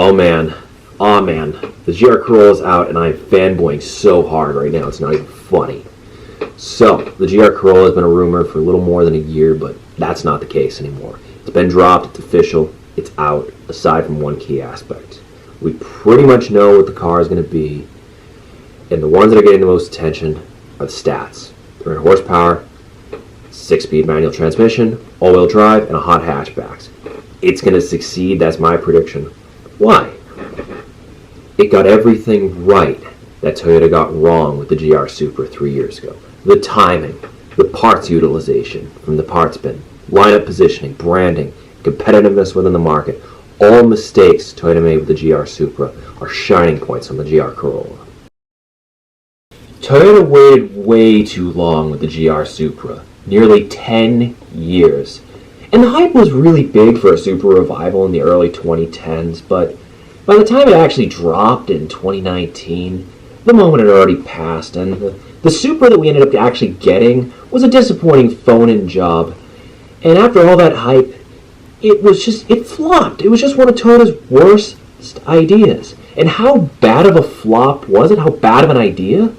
Oh man, the GR Corolla is out and I'm fanboying so hard right now, it's not even funny. So, the GR Corolla has been a rumor for a little more than a year, but that's not the case anymore. It's been dropped, it's official, it's out, aside from one key aspect. We pretty much know what the car is going to be, and the ones that are getting the most attention are the stats. 300 horsepower, 6-speed manual transmission, all-wheel drive, and a hot hatchback. It's going to succeed, that's my prediction. Why? It got everything right that Toyota got wrong with the GR Supra 3 years ago. The timing, the parts utilization from the parts bin, lineup positioning, branding, competitiveness within the market, all mistakes Toyota made with the GR Supra are shining points on the GR Corolla. Toyota waited way too long with the GR Supra, nearly 10 years. And the hype was really big for a Supra revival in the early 2010s, but by the time it actually dropped in 2019, the moment had already passed, and the Supra that we ended up actually getting was a disappointing phone-in job. And after all that hype, it flopped. It was just one of Toyota's worst ideas. And how bad of a flop was it? How bad of an idea?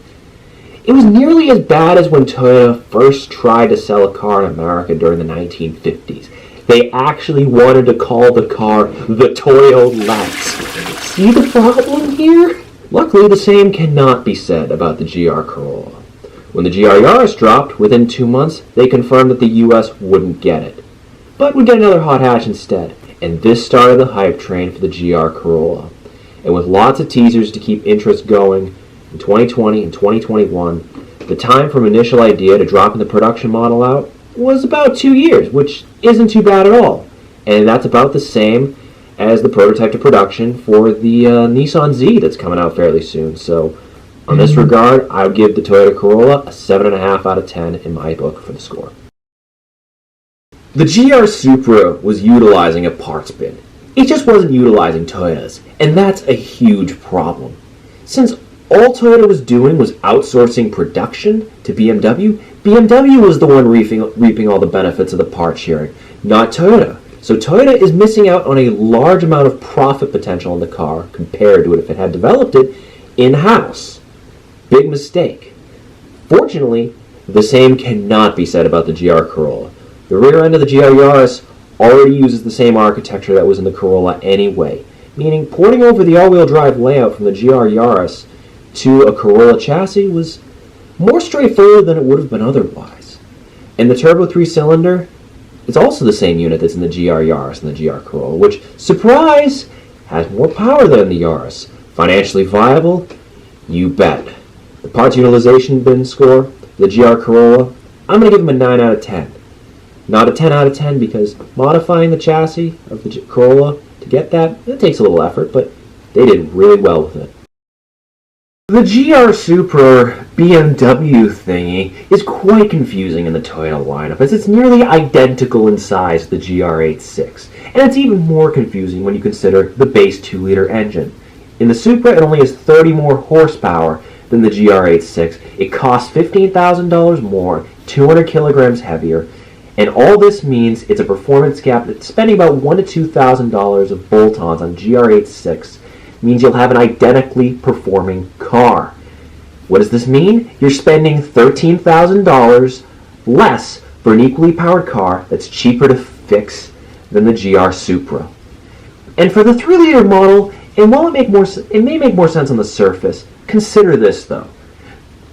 It was nearly as bad as when Toyota first tried to sell a car in America during the 1950s. They actually wanted to call the car the Toyo Lex. See the problem here? Luckily, the same cannot be said about the GR Corolla. When the GR Yaris dropped, within 2 months, they confirmed that the US wouldn't get it, but would get another hot hatch instead. And this started the hype train for the GR Corolla. And with lots of teasers to keep interest going, in 2020 and 2021, the time from initial idea to dropping the production model out was about 2 years, which isn't too bad at all. And that's about the same as the prototype to production for the Nissan Z that's coming out fairly soon. So, on this regard, I would give the Toyota Corolla a 7.5 out of 10 in my book for the score. The GR Supra was utilizing a parts bin. It just wasn't utilizing Toyota's, and that's a huge problem. Since all Toyota was doing was outsourcing production to BMW, BMW was the one reaping all the benefits of the part sharing, not Toyota. So Toyota is missing out on a large amount of profit potential in the car compared to it if it had developed it in-house. Big mistake. Fortunately, the same cannot be said about the GR Corolla. The rear end of the GR Yaris already uses the same architecture that was in the Corolla anyway, meaning porting over the all-wheel drive layout from the GR Yaris to a Corolla chassis was more straightforward than it would have been otherwise. And the turbo 3-cylinder, it's also the same unit that's in the GR Yaris and the GR Corolla, which, surprise, has more power than the Yaris. Financially viable? You bet. The parts utilization bin score, the GR Corolla, I'm going to give them a 9 out of 10. Not a 10 out of 10 because modifying the chassis of the Corolla to get that, it takes a little effort, but they did really well with it. The GR Supra BMW thingy is quite confusing in the Toyota lineup, as it's nearly identical in size to the GR86, and it's even more confusing when you consider the base 2-liter engine. In the Supra, it only has 30 more horsepower than the GR86. It costs $15,000 more, 200 kilograms heavier, and all this means it's a performance gap that's spending about $1,000 to $2,000 of bolt-ons on GR86 means you'll have an identically performing car. What does this mean? You're spending $13,000 less for an equally powered car that's cheaper to fix than the GR Supra. And for the 3-liter model, and while it may make more sense on the surface, consider this though.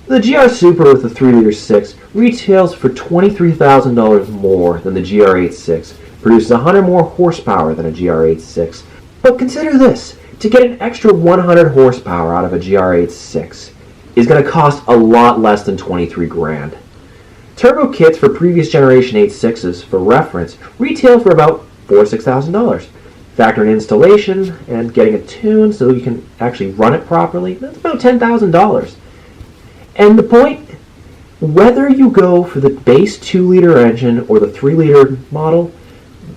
The GR Supra with the 3-liter 6 retails for $23,000 more than the GR86, produces 100 more horsepower than a GR86. But consider this. To get an extra 100 horsepower out of a GR86 is going to cost a lot less than $23,000. Turbo kits for previous generation 86s, for reference, retail for about $4,000 to $6,000. Factor in installation and getting it tuned so you can actually run it properly, that's about $10,000. And the point, whether you go for the base 2-liter engine or the 3-liter model,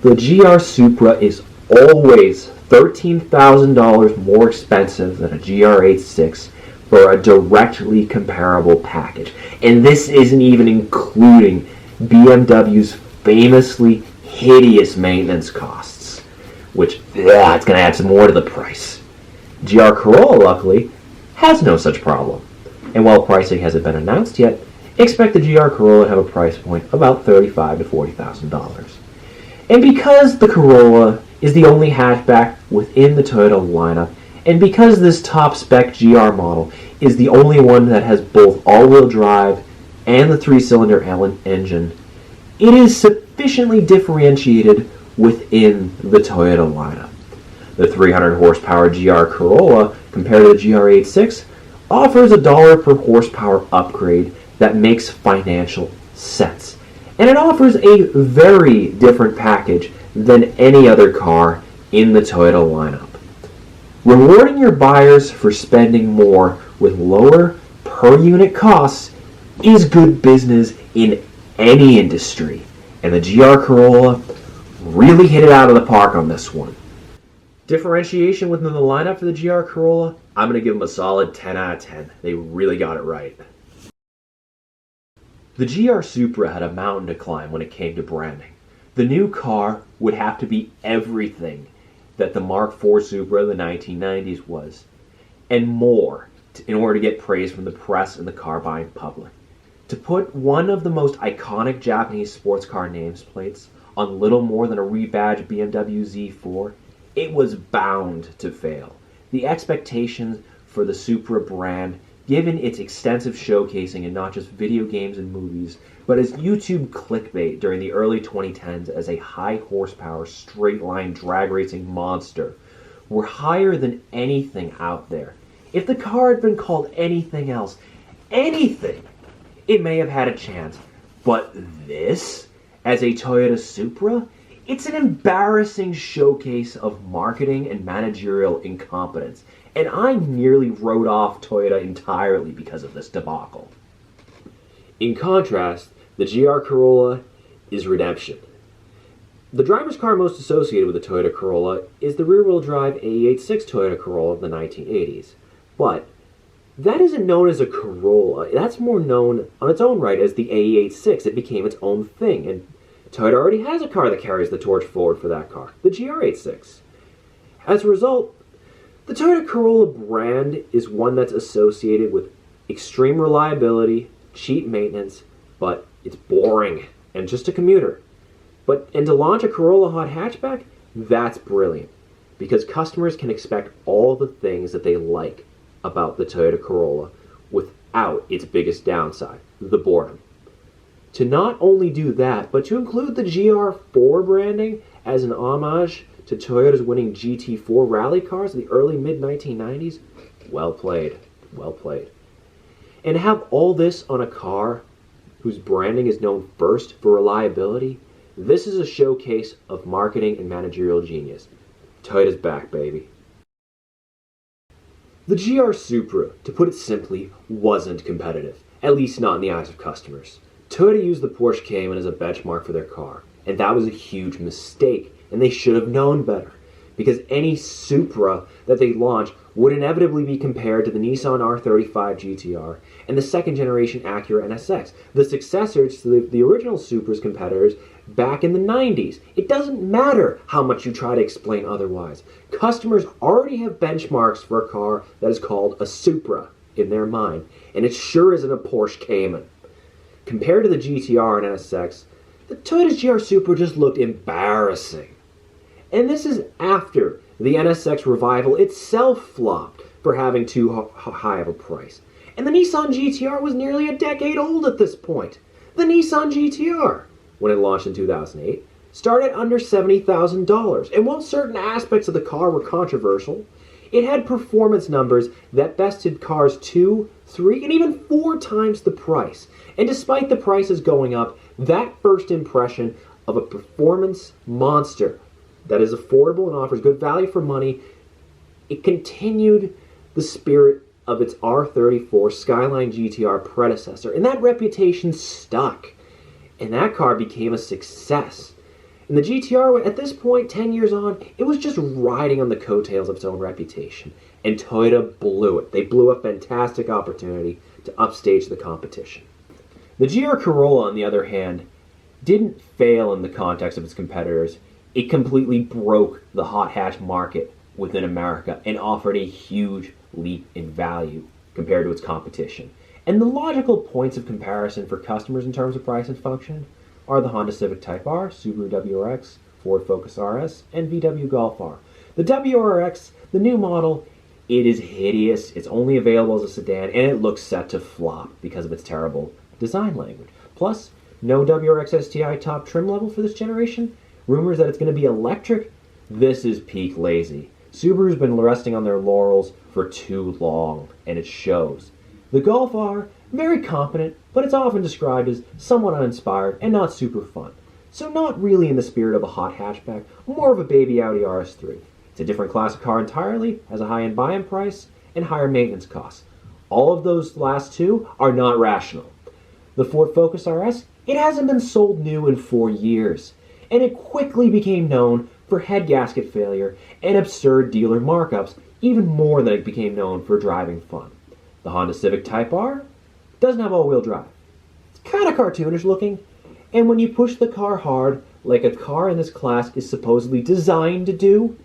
the GR Supra is always $13,000 more expensive than a GR86 for a directly comparable package. And this isn't even including BMW's famously hideous maintenance costs. which, yeah, it's going to add some more to the price. GR Corolla, luckily, has no such problem. And while pricing hasn't been announced yet, expect the GR Corolla to have a price point of about $35,000 to $40,000. And because the Corolla is the only hatchback within the Toyota lineup, and because this top spec GR model is the only one that has both all-wheel drive and the 3-cylinder engine, it is sufficiently differentiated within the Toyota lineup. The 300 horsepower GR Corolla, compared to the GR86, offers $1 per horsepower upgrade that makes financial sense. And it offers a very different package than any other car in the Toyota lineup. Rewarding your buyers for spending more with lower per unit costs is good business in any industry, and the GR Corolla really hit it out of the park on this one. Differentiation within the lineup for the GR Corolla, I'm going to give them a solid 10 out of 10. They really got it right. The GR Supra had a mountain to climb when it came to branding. The new car would have to be everything that the Mark IV Supra of the 1990s was, and more, in order to get praise from the press and the car buying public. To put one of the most iconic Japanese sports car nameplates on little more than a rebadged BMW Z4, it was bound to fail. The expectations for the Supra brand, given its extensive showcasing in not just video games and movies, but as YouTube clickbait during the early 2010s as a high horsepower straight line drag racing monster, were higher than anything out there. If the car had been called anything else, anything, it may have had a chance. But this, as a Toyota Supra, it's an embarrassing showcase of marketing and managerial incompetence. And I nearly wrote off Toyota entirely because of this debacle. In contrast, the GR Corolla is redemption. The driver's car most associated with the Toyota Corolla is the rear-wheel drive AE86 Toyota Corolla of the 1980s. But that isn't known as a Corolla. That's more known on its own right as the AE86. It became its own thing, and Toyota already has a car that carries the torch forward for that car, the GR86. As a result, the Toyota Corolla brand is one that's associated with extreme reliability, cheap maintenance, but it's boring and just a commuter. And to launch a Corolla hot hatchback, that's brilliant, because customers can expect all the things that they like about the Toyota Corolla without its biggest downside, the boredom. To not only do that, but to include the GR4 branding as an homage to Toyota's winning GT4 rally cars in the early mid-1990s, well played, well played. And to have all this on a car whose branding is known first for reliability, this is a showcase of marketing and managerial genius. Toyota's back, baby. The GR Supra, to put it simply, wasn't competitive, at least not in the eyes of customers. Toyota used the Porsche Cayman as a benchmark for their car, and that was a huge mistake, and they should have known better, because any Supra that they launched would inevitably be compared to the Nissan R35 GTR and the second generation Acura NSX, the successors to the original Supra's competitors back in the 90s. It doesn't matter how much you try to explain otherwise. Customers already have benchmarks for a car that is called a Supra in their mind, and it sure isn't a Porsche Cayman. Compared to the GTR and NSX, the Toyota's GR Supra just looked embarrassing. And this is after the NSX revival itself flopped for having too high of a price. And the Nissan GTR was nearly a decade old at this point. The Nissan GTR, when it launched in 2008, started under $70,000. And while certain aspects of the car were controversial, it had performance numbers that bested cars 2, 3, and even 4 times the price. And despite the prices going up, that first impression of a performance monster that is affordable and offers good value for money, it continued the spirit of its R34 Skyline GTR predecessor, and that reputation stuck, and that car became a success. And the GTR, at this point, 10 years on, it was just riding on the coattails of its own reputation, and Toyota blew it. They blew a fantastic opportunity to upstage the competition. The GR Corolla, on the other hand, didn't fail in the context of its competitors It completely broke the hot hatch market within America and offered a huge leap in value compared to its competition. And the logical points of comparison for customers in terms of price and function are the Honda Civic Type R, Subaru WRX, Ford Focus RS, and VW Golf R. The WRX, the new model, it is hideous. It's only available as a sedan, and it looks set to flop because of its terrible design language. Plus, no WRX STI top trim level for this generation. Rumors that it's going to be electric. This is peak lazy. Subaru's been resting on their laurels for too long, and it shows. The Golf R, very competent, but it's often described as somewhat uninspired and not super fun. So not really in the spirit of a hot hatchback, more of a baby Audi RS3. It's a different class of car entirely, has a high-end buy-in price, and higher maintenance costs. All of those last two are not rational. The Ford Focus RS, it hasn't been sold new in 4 years, and it quickly became known for head gasket failure and absurd dealer markups, even more than it became known for driving fun. The Honda Civic Type R doesn't have all-wheel drive. It's kind of cartoonish looking, and when you push the car hard, like a car in this class is supposedly designed to do,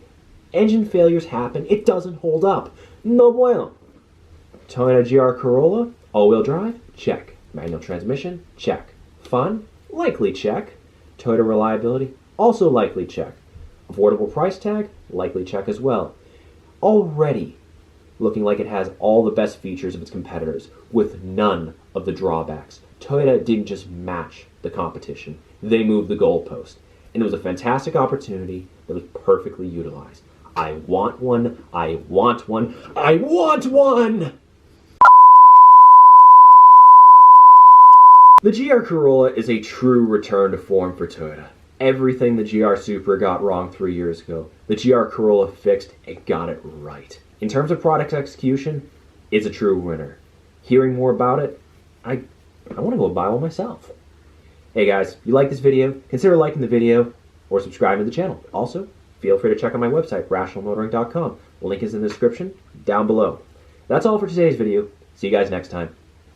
engine failures happen, it doesn't hold up. No bueno. Toyota GR Corolla, all-wheel drive, check. Manual transmission, check. Fun, likely check. Toyota reliability, also likely check. Affordable price tag, likely check as well. Already looking like it has all the best features of its competitors, with none of the drawbacks. Toyota didn't just match the competition, they moved the goalpost. And it was a fantastic opportunity that was perfectly utilized. I want one, I want one, I want one! The GR Corolla is a true return to form for Toyota. Everything the GR Supra got wrong 3 years ago, the GR Corolla fixed and got it right. In terms of product execution, it's a true winner. Hearing more about it, I want to go buy one myself. Hey guys, if you like this video, consider liking the video or subscribing to the channel. Also, feel free to check out my website, rationalmotoring.com. The link is in the description down below. That's all for today's video. See you guys next time.